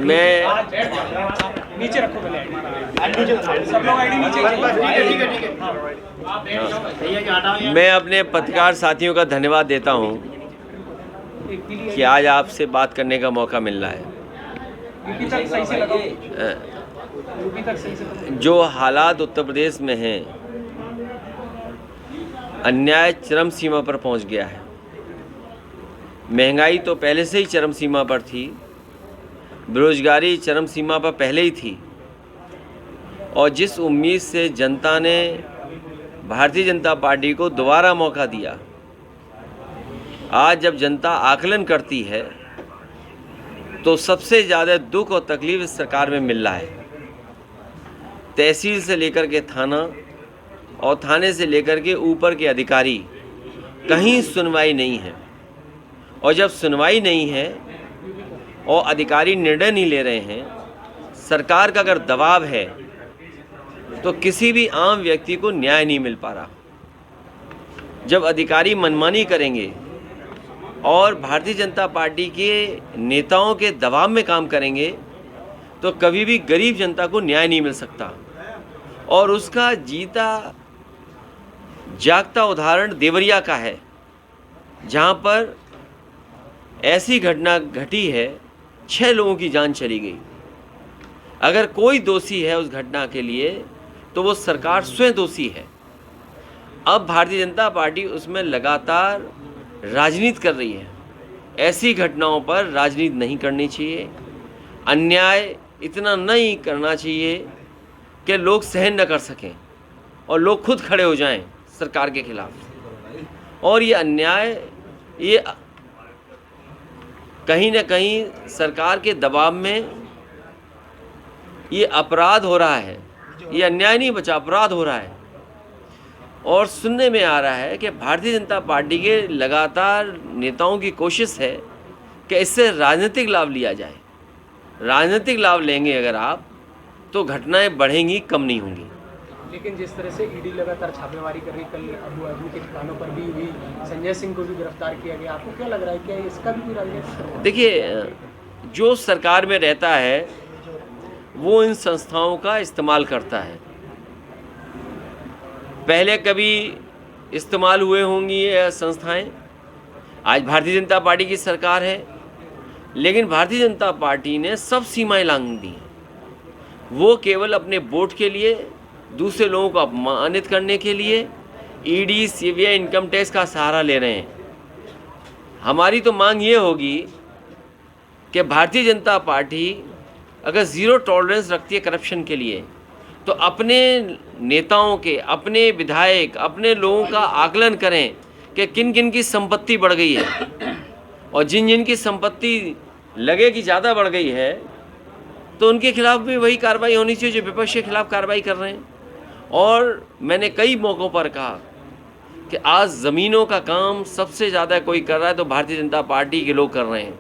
मैं नीचे रखो पहले, सब लोग आईडी नीचे। मैं अपने पत्रकार साथियों का धन्यवाद देता हूं कि आज आपसे बात करने का मौका मिल रहा है। यूपी तक सही से लगाओ, यूपी तक सही से। जो हालात उत्तर प्रदेश में हैं, अन्याय चरम सीमा पर पहुंच गया है। महंगाई तो पहले से ही चरम सीमा पर थी, बेरोजगारी चरम सीमा पर पहले ही थी, और जिस उम्मीद से जनता ने भारतीय जनता पार्टी को दोबारा मौका दिया, आज जब जनता आकलन करती है तो सबसे ज़्यादा दुख और तकलीफ इस सरकार में मिल रहा है। तहसील से लेकर के थाना और थाने से लेकर के ऊपर के अधिकारी, कहीं सुनवाई नहीं है। और जब सुनवाई नहीं है और अधिकारी निर्णय नहीं ले रहे हैं, सरकार का अगर दबाव है, तो किसी भी आम व्यक्ति को न्याय नहीं मिल पा रहा। जब अधिकारी मनमानी करेंगे और भारतीय जनता पार्टी के नेताओं के दबाव में काम करेंगे, तो कभी भी गरीब जनता को न्याय नहीं मिल सकता। और उसका जीता जागता उदाहरण देवरिया का है, जहां पर ऐसी घटना घटी है, 6 लोगों की जान चली गई। अगर कोई दोषी है उस घटना के लिए, तो वो सरकार स्वयं दोषी है। अब भारतीय जनता पार्टी उसमें लगातार राजनीति कर रही है। ऐसी घटनाओं पर राजनीति नहीं करनी चाहिए। अन्याय इतना नहीं करना चाहिए कि लोग सहन न कर सकें और लोग खुद खड़े हो जाएं सरकार के खिलाफ। और ये अन्याय, ये कहीं न कहीं सरकार के दबाव में ये अपराध हो रहा है। ये अन्याय नहीं बचा, अपराध हो रहा है। और सुनने में आ रहा है कि भारतीय जनता पार्टी के लगातार नेताओं की कोशिश है कि इससे राजनीतिक लाभ लिया जाए। राजनीतिक लाभ लेंगे अगर आप, तो घटनाएं बढ़ेंगी, कम नहीं होंगी। लेकिन जिस तरह से ईडी लगातार छापेमारी कर रही, कल अबू आदमी के ठिकानों पर भी हुई, संजय सिंह को भी गिरफ्तार किया गया, आपको क्या लग रहा है, क्या इसका भी कोई राजनीति? देखिए, जो सरकार में रहता है वो इन संस्थाओं का इस्तेमाल करता है। पहले कभी इस्तेमाल हुए होंगी ये संस्थाएं, आज भारतीय जनता पार्टी की सरकार है, लेकिन भारतीय जनता पार्टी ने सब सीमाएं लांघ दी। वो केवल अपने वोट के लिए, दूसरे लोगों को अपमानित करने के लिए ईडी, सीबीआई, इनकम टैक्स का सहारा ले रहे हैं। हमारी तो मांग ये होगी कि भारतीय जनता पार्टी अगर ज़ीरो टॉलरेंस रखती है करप्शन के लिए, तो अपने नेताओं के, अपने विधायक, अपने लोगों का आकलन करें कि किन किन की संपत्ति बढ़ गई है, और जिन जिन की संपत्ति लगे कि ज़्यादा बढ़ गई है, तो उनके खिलाफ भी वही कार्रवाई होनी चाहिए जो विपक्ष के खिलाफ कार्रवाई कर रहे हैं। और मैंने कई मौक़ों पर कहा कि आज ज़मीनों का काम सबसे ज़्यादा कोई कर रहा है तो भारतीय जनता पार्टी के लोग कर रहे हैं।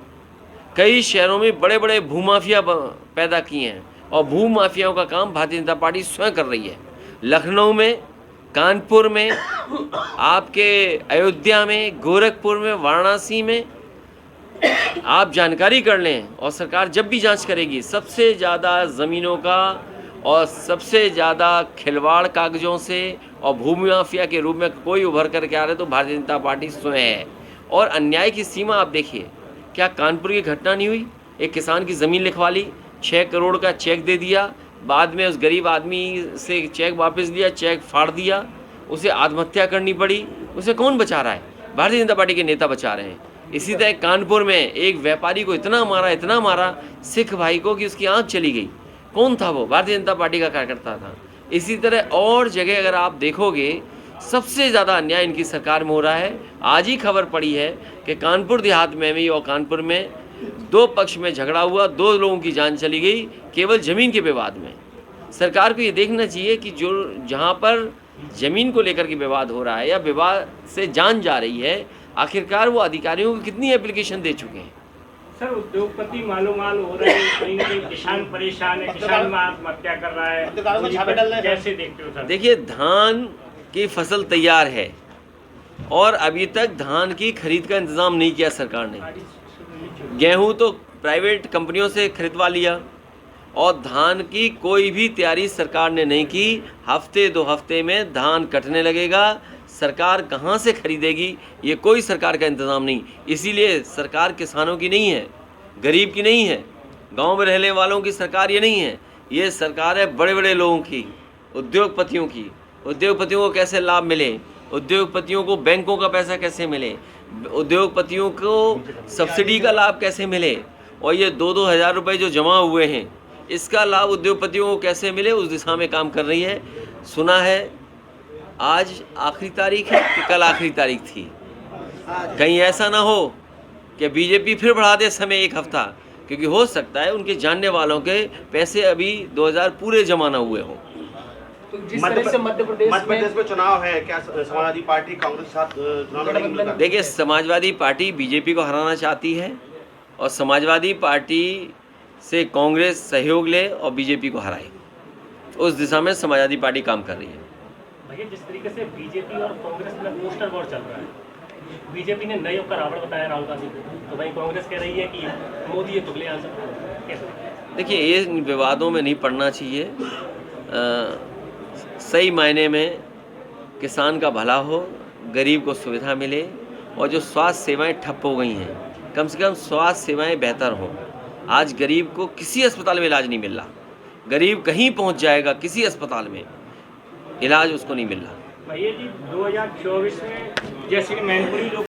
कई शहरों में बड़े बड़े भूमाफिया पैदा किए हैं, और भूमाफियाओं का काम भारतीय जनता पार्टी स्वयं कर रही है। लखनऊ में, कानपुर में, आपके अयोध्या में, गोरखपुर में, वाराणसी में, आप जानकारी कर लें। और सरकार जब भी जांच करेगी, सबसे ज़्यादा ज़मीनों का और सबसे ज़्यादा खिलवाड़ कागज़ों से और भूमि माफिया के रूप में कोई उभर करके आ रहे तो भारतीय जनता पार्टी स्वयं है। और अन्याय की सीमा आप देखिए, क्या कानपुर की घटना नहीं हुई? एक किसान की ज़मीन लिखवा ली, 6 करोड़ का चेक दे दिया, बाद में उस गरीब आदमी से चेक वापस लिया, चेक फाड़ दिया, उसे आत्महत्या करनी पड़ी। उसे कौन बचा रहा है? भारतीय जनता पार्टी के नेता बचा रहे हैं। इसी तरह कानपुर में एक व्यापारी को इतना मारा सिख भाई को कि उसकी आँख चली गई। कौन था वो? भारतीय जनता पार्टी का कार्यकर्ता था। इसी तरह और जगह अगर आप देखोगे, सबसे ज़्यादा अन्याय इनकी सरकार में हो रहा है। आज ही खबर पड़ी है कि कानपुर देहात में भी और कानपुर में 2 पक्ष में झगड़ा हुआ, 2 लोगों की जान चली गई केवल ज़मीन के विवाद में। सरकार को ये देखना चाहिए कि जो जहाँ पर ज़मीन को लेकर के विवाद हो रहा है या विवाद से जान जा रही है, आखिरकार वो अधिकारियों को कितनी एप्लीकेशन दे चुके हैं। सर, उद्योगपति मालोमाल हो रहे हैं, कहीं कहीं किसान परेशान है, किसान आत्महत्या कर रहा है, कैसे देखते हो सर? देखिए, धान की फसल तैयार है और अभी तक धान की खरीद का इंतज़ाम नहीं किया सरकार ने। गेहूं तो प्राइवेट कंपनियों से खरीदवा लिया और धान की कोई भी तैयारी सरकार ने नहीं की। हफ्ते 2 हफ्ते में धान कटने लगेगा। सरकार कहाँ से खरीदेगी, ये कोई सरकार का इंतज़ाम नहीं। इसीलिए सरकार किसानों की नहीं है, गरीब की नहीं है, गांव में रहने वालों की सरकार ये नहीं है। ये सरकार है बड़े बड़े लोगों की, उद्योगपतियों की। उद्योगपतियों को कैसे लाभ मिले, उद्योगपतियों को बैंकों का पैसा कैसे मिले, उद्योगपतियों को सब्सिडी का लाभ कैसे मिले, और ये 2-2 हज़ार रुपये जो जमा हुए हैं इसका लाभ उद्योगपतियों को कैसे मिले, उस दिशा में काम कर रही है। सुना है आज आखिरी तारीख है कि कल आखिरी तारीख थी। कहीं ऐसा ना हो कि बीजेपी फिर बढ़ा दे समय 1 हफ्ता, क्योंकि हो सकता है उनके जानने वालों के पैसे अभी 2000 पूरे जमा ना हुए हों। तो जिस तरह से मध्य प्रदेश में चुनाव है, क्या समाजवादी पार्टी कांग्रेस के साथ चुनाव लड़ेगी? देखिए, समाजवादी पार्टी बीजेपी को हराना चाहती है और समाजवादी पार्टी से कांग्रेस सहयोग ले और बीजेपी को हराए, उस दिशा में समाजवादी पार्टी काम कर रही है। भैया, जिस तरीके से बीजेपी और कांग्रेस में पोस्टर वॉर चल रहा है, बीजेपी ने नए का रावण बताया राहुल गांधी को, तो भाई कांग्रेस कह रही है कि मोदी ये तुगले आंसर। कैसे? देखिए, ये विवादों में नहीं पड़ना चाहिए। सही मायने में किसान का भला हो, गरीब को सुविधा मिले, और जो स्वास्थ्य सेवाएं ठप हो गई हैं कम से कम स्वास्थ्य सेवाएं बेहतर हों। आज गरीब को किसी अस्पताल में इलाज नहीं मिल रहा, गरीब कहीं पहुंच जाएगा किसी अस्पताल में, इलाज उसको नहीं मिल रहा। भैया जी 2024 में जैसे कि मैनपुरी लोग